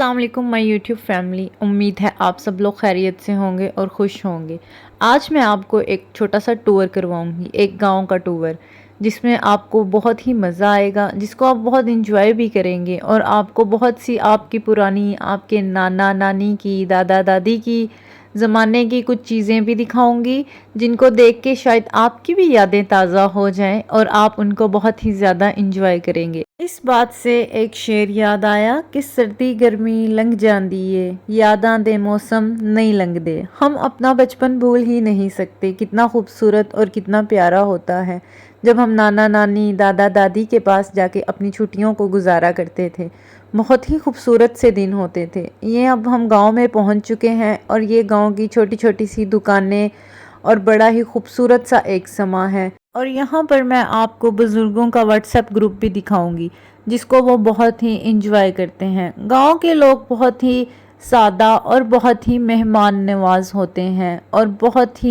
अस्सलाम वालेकुम my YouTube family. उम्मीद है आप सब लोग खैरियत से होंगे और खुश होंगे। आज मैं आपको एक छोटा सा टूर करवाऊंगी, एक गांव का टूर, जिसमें आपको बहुत ही मज़ा आएगा, जिसको आप बहुत इंजॉय भी करेंगे और आपको बहुत सी आपकी पुरानी, आपके नाना नानी की, दादा दादी की ज़माने की कुछ चीज़ें भी दिखाऊंगी, जिनको देख के शायद आपकी भी यादें ताज़ा हो जाएं और आप उनको बहुत ही ज़्यादा इंजॉय करेंगे। इस बात से एक शेर याद आया कि सर्दी गर्मी लंघ जांदी है, यादां दे मौसम नहीं लंघदे। हम अपना बचपन भूल ही नहीं सकते। कितना खूबसूरत और कितना प्यारा होता है जब हम नाना नानी, दादा दादी के पास जाके अपनी छुट्टियों को गुजारा करते थे। बहुत ही खूबसूरत से दिन होते थे ये। अब हम गांव में पहुंच चुके हैं और ये गांव की छोटी छोटी सी दुकानें और बड़ा ही खूबसूरत सा एक समा है। और यहाँ पर मैं आपको बुज़ुर्गों का व्हाट्सएप ग्रुप भी दिखाऊंगी, जिसको वो बहुत ही इंजॉय करते हैं। गांव के लोग बहुत ही सादा और बहुत ही मेहमान नवाज होते हैं और बहुत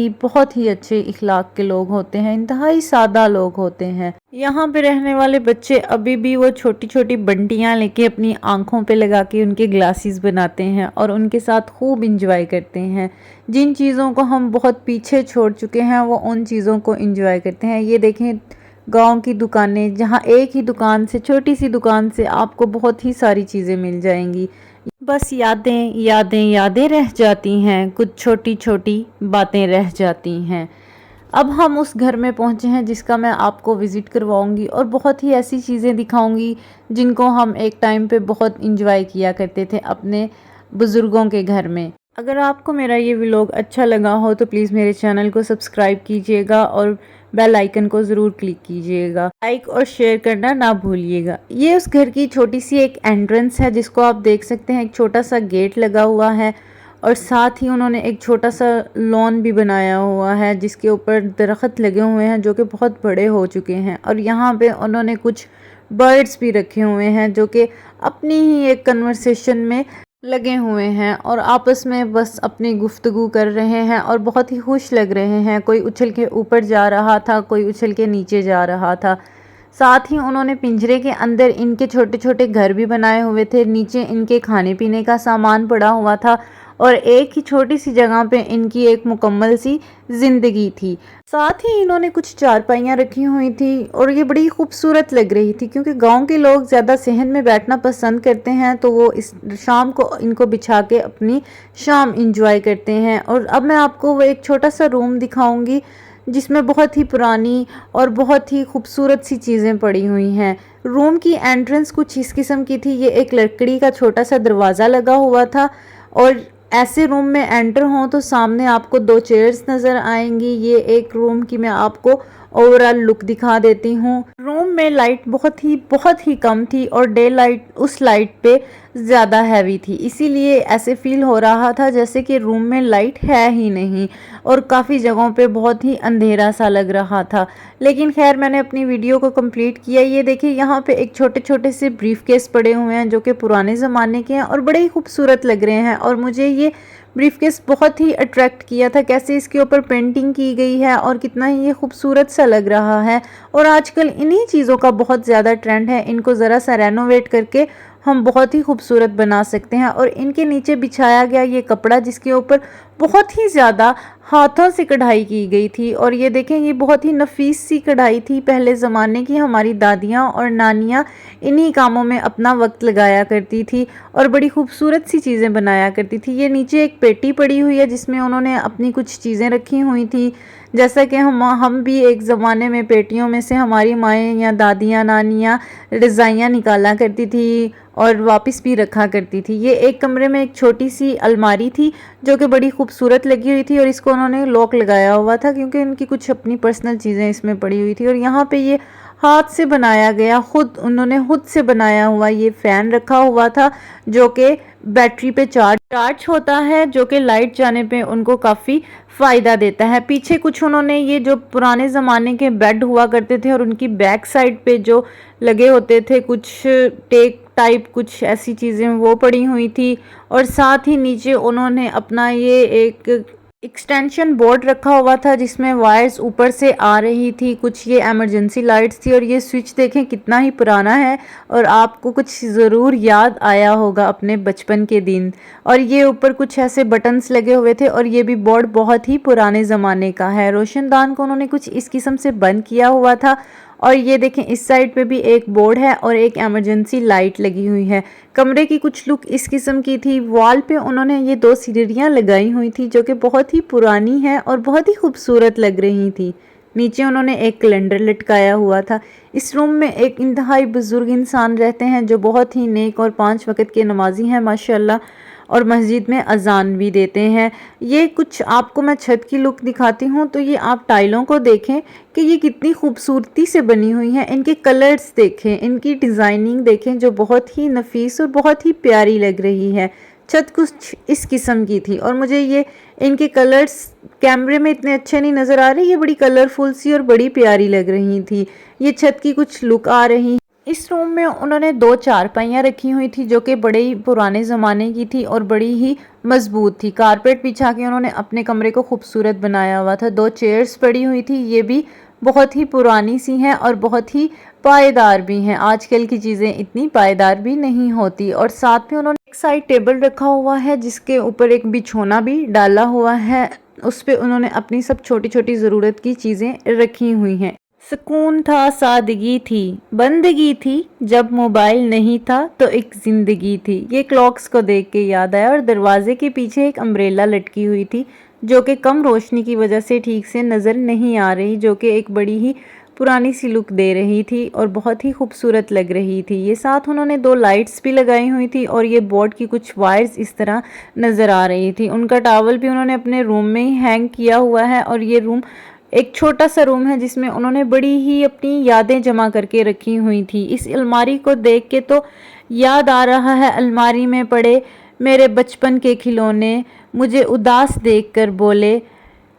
ही अच्छे इखलाक के लोग होते हैं, इंतहाई सादा लोग होते हैं। यहाँ पे रहने वाले बच्चे अभी भी वो छोटी छोटी बंटियाँ लेके अपनी आंखों पे लगा के उनके ग्लासेस बनाते हैं और उनके साथ खूब इंजॉय करते हैं। जिन चीज़ों को हम बहुत पीछे छोड़ चुके हैं वो उन चीज़ों को इंजॉय करते हैं। ये देखें गांव की दुकानें, जहाँ एक ही दुकान से, छोटी सी दुकान से आपको बहुत ही सारी चीज़ें मिल जाएंगी। बस यादें यादें यादें रह जाती हैं, कुछ छोटी छोटी बातें रह जाती हैं। अब हम उस घर में पहुंचे हैं जिसका मैं आपको विज़िट करवाऊंगी और बहुत ही ऐसी चीज़ें दिखाऊंगी जिनको हम एक टाइम पे बहुत इंजॉय किया करते थे अपने बुज़ुर्गों के घर में। अगर आपको मेरा ये व्लॉग अच्छा लगा हो तो प्लीज़ मेरे चैनल को सब्सक्राइब कीजिएगा और बेल आइकन को ज़रूर क्लिक कीजिएगा। लाइक और शेयर करना ना भूलिएगा। ये उस घर की छोटी सी एक एंट्रेंस है जिसको आप देख सकते हैं। एक छोटा सा गेट लगा हुआ है और साथ ही उन्होंने एक छोटा सा लॉन भी बनाया हुआ है जिसके ऊपर दरख्त लगे हुए हैं जो कि बहुत बड़े हो चुके हैं। और यहाँ पे उन्होंने कुछ बर्ड्स भी रखे हुए हैं जो कि अपनी ही एक कन्वर्सेशन में लगे हुए हैं और आपस में बस अपनी गुफ्तगू कर रहे हैं और बहुत ही खुश लग रहे हैं। कोई उछल के ऊपर जा रहा था, कोई उछल के नीचे जा रहा था। साथ ही उन्होंने पिंजरे के अंदर इनके छोटे छोटे घर भी बनाए हुए थे। नीचे इनके खाने पीने का सामान पड़ा हुआ था और एक ही छोटी सी जगह पे इनकी एक मुकम्मल सी जिंदगी थी। साथ ही इन्होंने कुछ चारपाइयाँ रखी हुई थी और ये बड़ी खूबसूरत लग रही थी, क्योंकि गांव के लोग ज़्यादा सहन में बैठना पसंद करते हैं, तो वो इस शाम को इनको बिछा के अपनी शाम इंजॉय करते हैं। और अब मैं आपको वो एक छोटा सा रूम दिखाऊंगी जिसमें बहुत ही पुरानी और बहुत ही खूबसूरत सी चीज़ें पड़ी हुई हैं। रूम की एंट्रेंस कुछ इस किस्म की थी। ये एक लकड़ी का छोटा सा दरवाज़ा लगा हुआ था और ऐसे रूम में एंटर हों तो सामने आपको दो चेयर्स नज़र आएंगी। ये एक रूम की मैं आपको ओवरऑल लुक दिखा देती हूँ। रूम में लाइट बहुत ही कम थी और डे लाइट उस लाइट पे ज़्यादा हैवी थी, इसीलिए ऐसे फील हो रहा था जैसे कि रूम में लाइट है ही नहीं और काफ़ी जगहों पे बहुत ही अंधेरा सा लग रहा था। लेकिन खैर मैंने अपनी वीडियो को कंप्लीट किया। ये देखिए यहाँ पे एक छोटे छोटे से ब्रीफ केस पड़े हुए हैं जो कि पुराने ज़माने के हैं और बड़े ही खूबसूरत लग रहे हैं। और मुझे ये ब्रीफकेस बहुत ही अट्रैक्ट किया था, कैसे इसके ऊपर पेंटिंग की गई है और कितना ही ये खूबसूरत सा लग रहा है। और आजकल इन्हीं चीज़ों का बहुत ज़्यादा ट्रेंड है। इनको ज़रा सा रेनोवेट करके हम बहुत ही खूबसूरत बना सकते हैं। और इनके नीचे बिछाया गया ये कपड़ा जिसके ऊपर बहुत ही ज़्यादा हाथों से कढ़ाई की गई थी। और ये देखें, ये बहुत ही नफीस सी कढ़ाई थी। पहले ज़माने की हमारी दादियाँ और नानियाँ इन्हीं कामों में अपना वक्त लगाया करती थी और बड़ी खूबसूरत सी चीज़ें बनाया करती थी। ये नीचे एक पेटी पड़ी हुई है जिसमें उन्होंने अपनी कुछ चीज़ें रखी हुई थी। जैसा कि हम भी एक ज़माने में पेटियों में से हमारी माएँ या दादियाँ नानियाँ रज़ाइयाँ निकाला करती थी और वापस भी रखा करती थी। ये एक कमरे में एक छोटी सी अलमारी थी जो कि बड़ी खूबसूरत लगी हुई थी और इसको उन्होंने लॉक लगाया हुआ था क्योंकि उनकी कुछ अपनी पर्सनल चीज़ें इसमें पड़ी हुई थी। और यहाँ पे ये हाथ से बनाया गया, उन्होंने खुद से बनाया हुआ ये फ़ैन रखा हुआ था जो कि बैटरी पे चार्ज होता है, जो कि लाइट जाने पे उनको काफ़ी फ़ायदा देता है। पीछे कुछ उन्होंने ये जो पुराने ज़माने के बेड हुआ करते थे और उनकी बैक साइड पे जो लगे होते थे कुछ टेक टाइप, कुछ ऐसी चीज़ें वो पड़ी हुई थी। और साथ ही नीचे उन्होंने अपना ये एक एक्सटेंशन बोर्ड रखा हुआ था जिसमें वायर्स ऊपर से आ रही थी, कुछ ये इमरजेंसी लाइट्स थी। और ये स्विच देखें कितना ही पुराना है और आपको कुछ ज़रूर याद आया होगा अपने बचपन के दिन। और ये ऊपर कुछ ऐसे बटन्स लगे हुए थे और ये भी बोर्ड बहुत ही पुराने ज़माने का है। रोशनदान को उन्होंने कुछ इस किस्म से बंद किया हुआ था। और ये देखें इस साइड पे भी एक बोर्ड है और एक इमरजेंसी लाइट लगी हुई है। कमरे की कुछ लुक इस किस्म की थी। वॉल पे उन्होंने ये 2 सीढ़ियाँ लगाई हुई थी जो कि बहुत ही पुरानी है और बहुत ही खूबसूरत लग रही थी। नीचे उन्होंने एक कैलेंडर लटकाया हुआ था। इस रूम में एक इंतहाई बुजुर्ग इंसान रहते हैं जो बहुत ही नेक और 5 वक्त के नमाजी हैं माशाल्लाह, और मस्जिद में अजान भी देते हैं। ये कुछ आपको मैं छत की लुक दिखाती हूँ तो ये आप टाइलों को देखें कि ये कितनी खूबसूरती से बनी हुई हैं। इनके कलर्स देखें, इनकी डिज़ाइनिंग देखें जो बहुत ही नफीस और बहुत ही प्यारी लग रही है। छत कुछ इस किस्म की थी और मुझे ये इनके कलर्स कैमरे में इतने अच्छे नहीं नज़र आ रहे, ये बड़ी कलरफुल सी और बड़ी प्यारी लग रही थी। ये छत की कुछ लुक आ रही। इस रूम में उन्होंने 2 चारपाइयाँ रखी हुई थी जो कि बड़े ही पुराने ज़माने की थी और बड़ी ही मजबूत थी। कारपेट बिछा के उन्होंने अपने कमरे को खूबसूरत बनाया हुआ था। 2 चेयर्स पड़ी हुई थी, ये भी बहुत ही पुरानी सी हैं और बहुत ही पायदार भी हैं। आजकल की चीज़ें इतनी पायदार भी नहीं होती। और साथ में उन्होंने एक साइड टेबल रखा हुआ है जिसके ऊपर एक बिछोना भी डाला हुआ है। उस पे उन्होंने अपनी सब छोटी छोटी ज़रूरत की चीज़ें रखी हुई हैं। सुकून था, सादगी थी, बंदगी थी, जब मोबाइल नहीं था तो एक जिंदगी थी। ये क्लॉक्स को देख के याद आया। और दरवाजे के पीछे एक अम्ब्रेला लटकी हुई थी जो कि कम रोशनी की वजह से ठीक से नज़र नहीं आ रही, जो कि एक बड़ी ही पुरानी सी लुक दे रही थी और बहुत ही खूबसूरत लग रही थी। ये साथ उन्होंने 2 लाइट्स भी लगाई हुई थी और ये बोर्ड की कुछ वायर्स इस तरह नज़र आ रही थी। उनका टॉवल भी उन्होंने अपने रूम में ही हैंग किया हुआ है। और ये रूम एक छोटा सा रूम है जिसमें उन्होंने बड़ी ही अपनी यादें जमा करके रखी हुई थी। इस अलमारी को देख के तो याद आ रहा है, अलमारी में पड़े मेरे बचपन के खिलौने मुझे उदास देखकर बोले,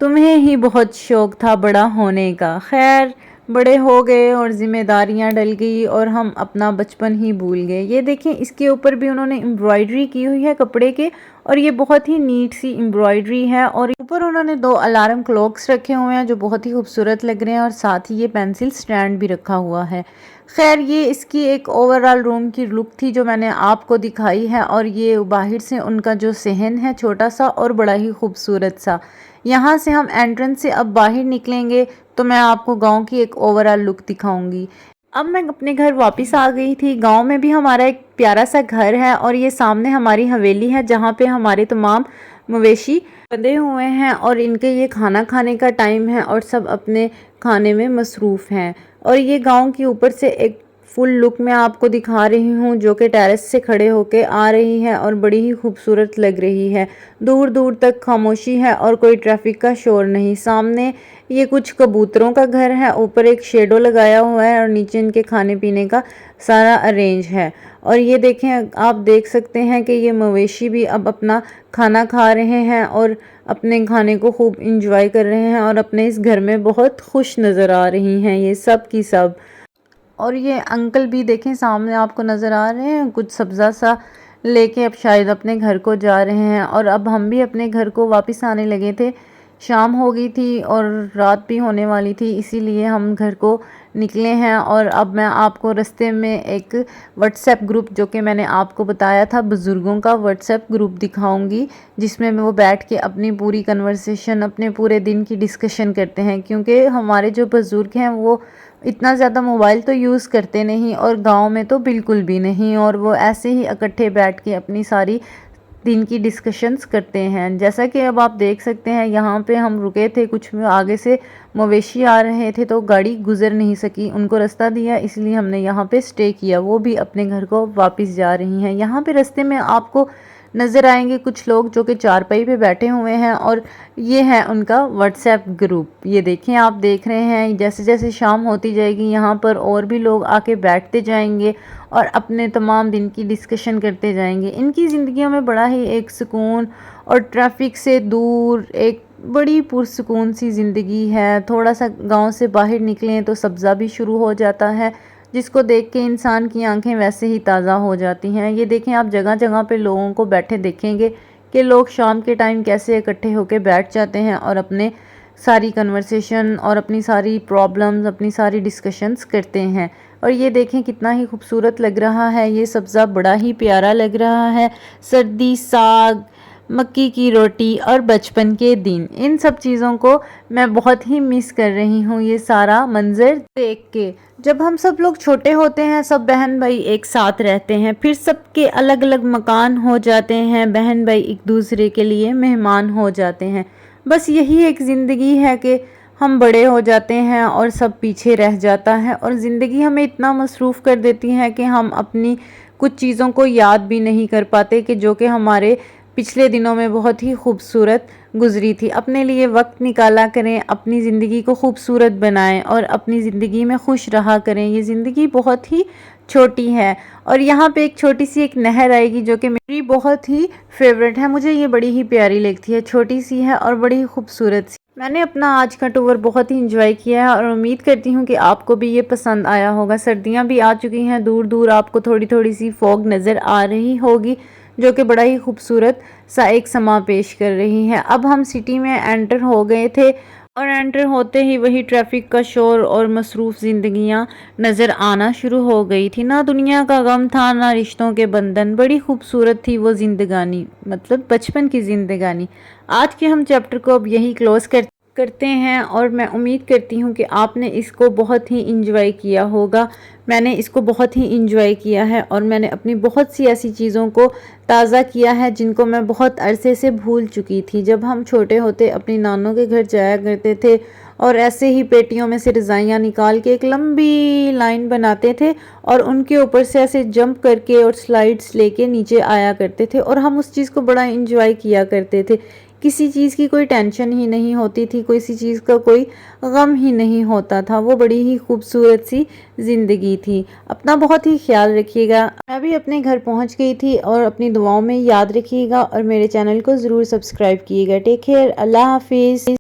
तुम्हें ही बहुत शौक था बड़ा होने का। खैर, बड़े हो गए और जिम्मेदारियां डल गई और हम अपना बचपन ही भूल गए। ये देखें इसके ऊपर भी उन्होंने एम्ब्रॉयडरी की हुई है कपड़े के और ये बहुत ही नीट सी एम्ब्रॉयडरी है। और ऊपर उन्होंने 2 अलार्म क्लॉक्स रखे हुए हैं जो बहुत ही खूबसूरत लग रहे हैं और साथ ही ये पेंसिल स्टैंड भी रखा हुआ है। खैर, ये इसकी एक ओवरऑल रूम की लुक थी जो मैंने आपको दिखाई है। और ये बाहर से उनका जो सहन है छोटा सा और बड़ा ही खूबसूरत सा। यहाँ से हम एंट्रेंस से अब बाहर निकलेंगे तो मैं आपको गांव की एक ओवरऑल लुक दिखाऊंगी। अब मैं अपने घर वापस आ गई थी। गांव में भी हमारा एक प्यारा सा घर है और ये सामने हमारी हवेली है जहाँ पे हमारे तमाम मवेशी बंधे हुए हैं और इनके ये खाना खाने का टाइम है और सब अपने खाने में मसरूफ़ हैं। और ये गांव के ऊपर से एक फुल लुक मैं आपको दिखा रही हूँ जो कि टेरेस से खड़े होके आ रही है और बड़ी ही खूबसूरत लग रही है। दूर दूर तक खामोशी है और कोई ट्रैफिक का शोर नहीं। सामने ये कुछ कबूतरों का घर है, ऊपर एक शेडो लगाया हुआ है और नीचे इनके खाने पीने का सारा अरेंज है। और ये देखें, आप देख सकते हैं कि ये मवेशी भी अब अपना खाना खा रहे हैं और अपने खाने को खूब इंजॉय कर रहे हैं और अपने इस घर में बहुत खुश नज़र आ रही हैं ये सब की सब। और ये अंकल भी देखें सामने आपको नज़र आ रहे हैं, कुछ सब्ज़ा सा लेके अब शायद अपने घर को जा रहे हैं। और अब हम भी अपने घर को वापस आने लगे थे। शाम हो गई थी और रात भी होने वाली थी, इसीलिए हम घर को निकले हैं। और अब मैं आपको रास्ते में एक व्हाट्सएप ग्रुप जो कि मैंने आपको बताया था बुज़ुर्गों का व्हाट्सएप ग्रुप दिखाऊंगी जिसमें वो बैठ के अपनी पूरी कन्वर्सेशन अपने पूरे दिन की डिस्कशन करते हैं। क्योंकि हमारे जो बुज़ुर्ग हैं वो इतना ज़्यादा मोबाइल तो यूज़ करते नहीं और गांव में तो बिल्कुल भी नहीं, और वो ऐसे ही इकट्ठे बैठ के अपनी सारी दिन की डिस्कशंस करते हैं। जैसा कि अब आप देख सकते हैं यहाँ पे हम रुके थे, कुछ आगे से मवेशी आ रहे थे तो गाड़ी गुजर नहीं सकी, उनको रास्ता दिया इसलिए हमने यहाँ पे स्टे किया। वो भी अपने घर को वापस जा रही हैं। यहाँ पे रास्ते में आपको नज़र आएंगे कुछ लोग जो कि चारपाई पे बैठे हुए हैं और ये है उनका व्हाट्सएप ग्रुप। ये देखें, आप देख रहे हैं जैसे जैसे शाम होती जाएगी यहाँ पर और भी लोग आके बैठते जाएंगे और अपने तमाम दिन की डिस्कशन करते जाएंगे। इनकी ज़िंदगियों में बड़ा ही एक सुकून और ट्रैफिक से दूर एक बड़ी पुरसुकून सी ज़िंदगी है। थोड़ा सा गांव से बाहर निकलें तो सब्ज़ा भी शुरू हो जाता है जिसको देख के इंसान की आंखें वैसे ही ताज़ा हो जाती हैं। ये देखें, आप जगह जगह पे लोगों को बैठे देखेंगे कि लोग शाम के टाइम कैसे इकट्ठे होकर बैठ जाते हैं और अपने सारी कन्वर्सेशन और अपनी सारी प्रॉब्लम्स, अपनी सारी डिस्कशंस करते हैं। और ये देखें कितना ही खूबसूरत लग रहा है, ये सब्ज़ा बड़ा ही प्यारा लग रहा है। सर्दी, साग, मक्की की रोटी और बचपन के दिन, इन सब चीज़ों को मैं बहुत ही मिस कर रही हूँ ये सारा मंज़र देख के। जब हम सब लोग छोटे होते हैं, सब बहन भाई एक साथ रहते हैं, फिर सबके अलग अलग मकान हो जाते हैं, बहन भाई एक दूसरे के लिए मेहमान हो जाते हैं। बस यही एक ज़िंदगी है कि हम बड़े हो जाते हैं और सब पीछे रह जाता है, और ज़िंदगी हमें इतना मसरूफ़ कर देती है कि हम अपनी कुछ चीज़ों को याद भी नहीं कर पाते कि जो कि हमारे पिछले दिनों में बहुत ही खूबसूरत गुजरी थी। अपने लिए वक्त निकाला करें, अपनी ज़िंदगी को खूबसूरत बनाएं और अपनी ज़िंदगी में खुश रहा करें। ये ज़िंदगी बहुत ही छोटी है। और यहाँ पे एक छोटी सी एक नहर आएगी जो कि मेरी बहुत ही फेवरेट है, मुझे ये बड़ी ही प्यारी लगती है, छोटी सी है और बड़ी ही खूबसूरत सी। मैंने अपना आज का टूर बहुत ही इंजॉय किया है और उम्मीद करती हूँ कि आपको भी ये पसंद आया होगा। सर्दियाँ भी आ चुकी हैं, दूर दूर आपको थोड़ी थोड़ी सी फॉग नज़र आ रही होगी जो कि बड़ा ही खूबसूरत सा एक समा पेश कर रही है। अब हम सिटी में एंटर हो गए थे और एंटर होते ही वही ट्रैफिक का शोर और मसरूफ़ ज़िंदगियाँ नज़र आना शुरू हो गई थी। ना दुनिया का गम था, ना रिश्तों के बंधन, बड़ी खूबसूरत थी वो ज़िंदगानी, मतलब बचपन की ज़िंदगानी। आज के हम चैप्टर को अब यही क्लोज़ करते हैं और मैं उम्मीद करती हूँ कि आपने इसको बहुत ही इंजॉय किया होगा। मैंने इसको बहुत ही इंजॉय किया है और मैंने अपनी बहुत सी ऐसी चीज़ों को ताज़ा किया है जिनको मैं बहुत अरसे से भूल चुकी थी। जब हम छोटे होते अपनी नानों के घर जाया करते थे और ऐसे ही पेटियों में से रज़ाइयाँ निकाल के एक लंबी लाइन बनाते थे और उनके ऊपर से ऐसे जंप करके और स्लाइड्स लेके नीचे आया करते थे, और हम उस चीज़ को बड़ा इंजॉय किया करते थे। किसी चीज़ की कोई टेंशन ही नहीं होती थी, किसी चीज़ का कोई गम ही नहीं होता था। वो बड़ी ही खूबसूरत सी ज़िंदगी थी। अपना बहुत ही ख्याल रखिएगा। मैं भी अपने घर पहुंच गई थी और अपनी दुआओं में याद रखिएगा और मेरे चैनल को ज़रूर सब्सक्राइब कीजिएगा। टेक केयर, अल्लाह हाफिज़।